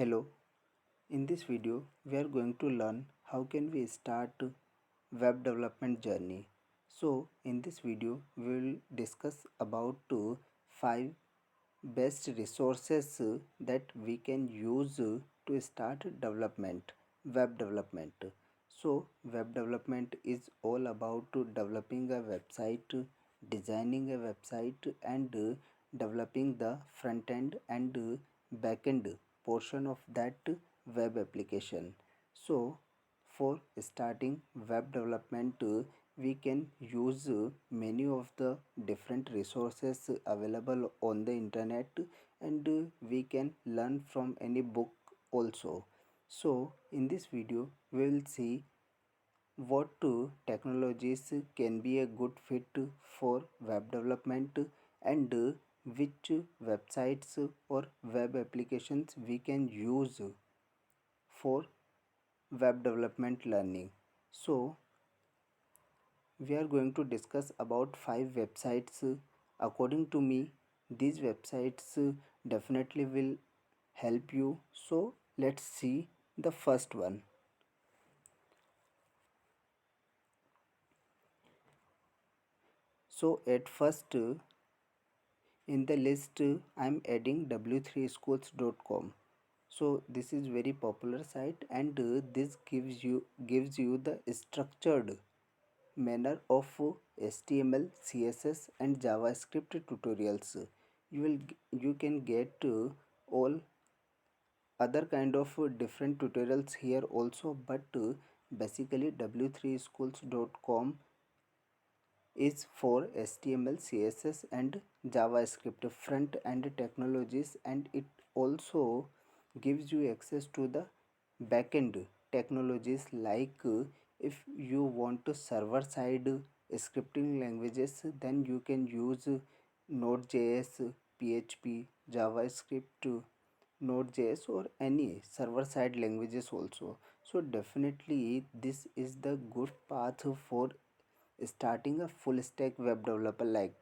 Hello, in this video we are going to learn how can we start web development journey. So in this video we will discuss about 5 best resources that we can use to start web development. So web development is all about developing a website, designing a website and developing the front end and back end portion of that web application. So for starting web development we can use many of the different resources available on the internet, and we can learn from any book also. So in this video we will see what technologies can be a good fit for web development, and which websites or web applications we can use for web development learning. So we are going to discuss about 5 websites. According to me, these websites definitely will help you. So let's see the first one. So at first, in the list I'm adding w3schools.com. So this is very popular site, and this gives you the structured manner of HTML, CSS and JavaScript tutorials. You can get all other kind of different tutorials here also, but basically w3schools.com is for HTML, CSS and JavaScript front end technologies, and it also gives you access to the backend technologies, like if you want to server side scripting languages, then you can use Node.js, PHP, JavaScript, Node.js or any server side languages also. So definitely this is the good path for starting a full stack web developer, like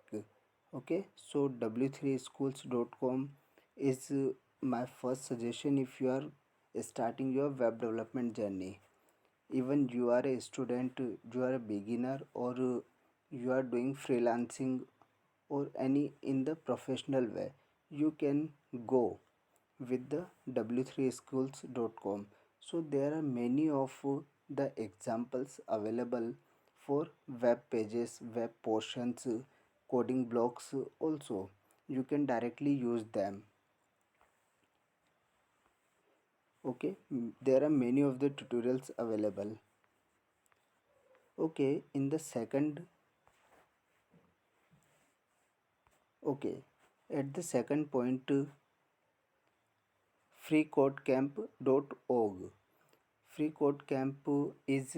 okay. So w3schools.com is my first suggestion if you are starting your web development journey. Even you are a student, you are a beginner, or you are doing freelancing or any in the professional way, you can go with the w3schools.com. So there are many of the examples available for web pages, web portions, coding blocks also. You can directly use them. Okay, there are many of the tutorials available. Okay, in the second, okay, at the second point, freecodecamp.org. Freecodecamp is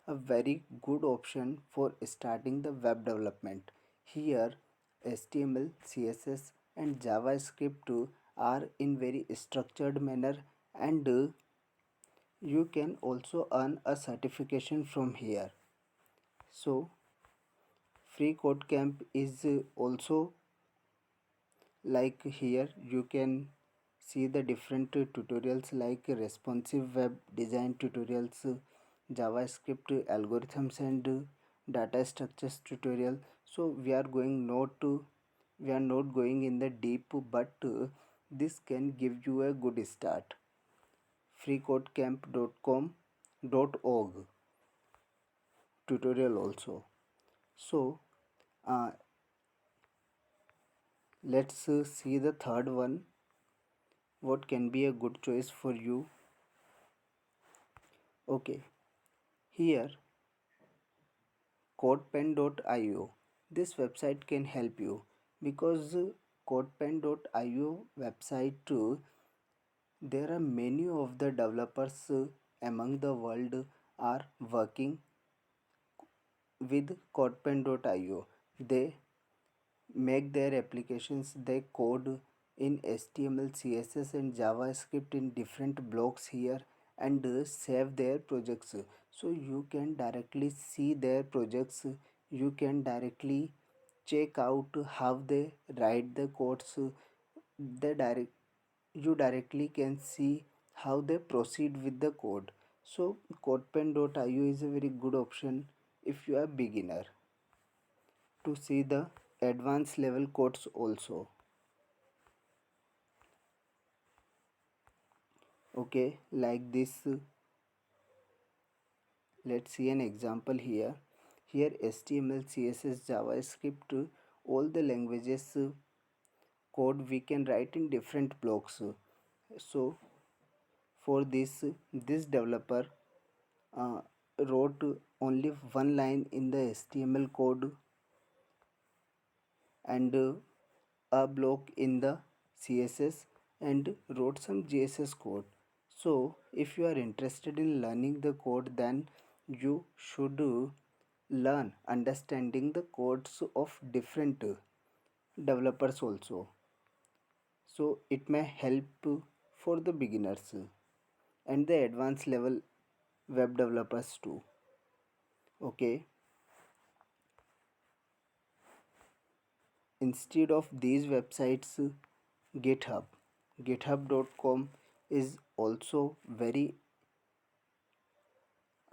a very good option for starting the web development. Here, HTML, CSS, and JavaScript are in very structured manner, and you can also earn a certification from here. So, FreeCodeCamp is also like here you can see the different tutorials like responsive web design tutorials, JavaScript algorithms and data structures tutorial. So we are not going in the deep, but this can give you a good start. freecodecamp.com.org tutorial also. So uh, let's see the third one. What can be a good choice for you? Okay, here codepen.io. This website can help you because codepen.io website, there are many of the developers among the world are working with codepen.io. They make their applications, they code in HTML, CSS and JavaScript in different blocks here, and save their projects. So you can directly see their projects, you can directly check out how they write the codes. They direct you directly can see how they proceed with the code. So codepen.io is a very good option if you are beginner to see the advanced level codes also. Okay, like this, let's see an example here. Here HTML, CSS, JavaScript, all the languages code we can write in different blocks. So for this developer uh, wrote only one line in the HTML code and a block in the CSS and wrote some JSS code. So if you are interested in learning the code, then you should learn understanding the codes of different developers also. So it may help for the beginners and the advanced level web developers too. Okay, instead of these websites, github github.com is also very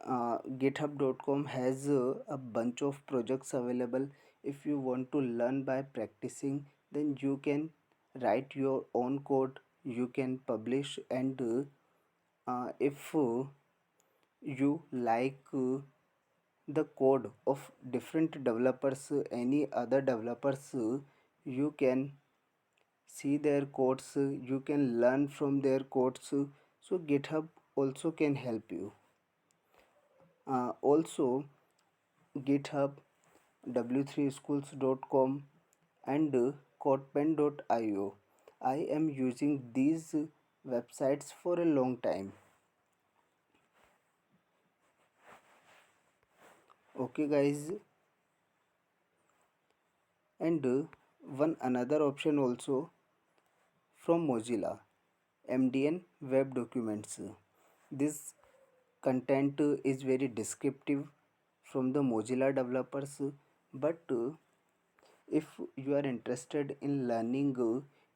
github.com has a bunch of projects available. If you want to learn by practicing, then you can write your own code, you can publish, and if you like the code of different developers, any other developers, you can see their codes, you can learn from their codes. So github also can help you. Also github, w3schools.com, and codepen.io. I am using these websites for a long time. Okay guys, and one another option also from Mozilla, MDN Web Documents. This content is very descriptive from the Mozilla developers, but if you are interested in learning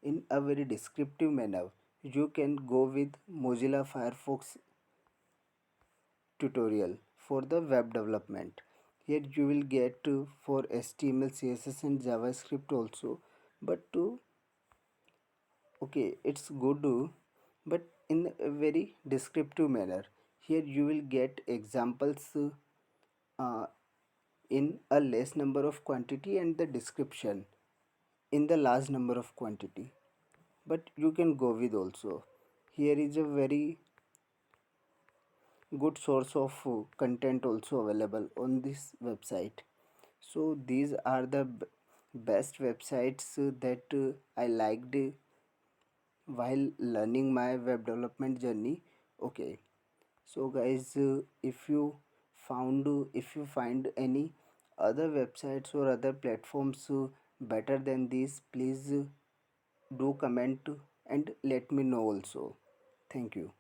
in a very descriptive manner, you can go with Mozilla Firefox tutorial for the web development. Here you will get for HTML, CSS, and JavaScript also, but okay, it's good, but in a very descriptive manner. Here you will get examples uh, in a less number of quantity and the description in the large number of quantity, but you can go with also. Here is a very good source of content also available on this website. So these are the best websites that I liked while learning my web development journey. Okay, so guys, if you find any other websites or other platforms better than this, please do comment and let me know also. Thank you.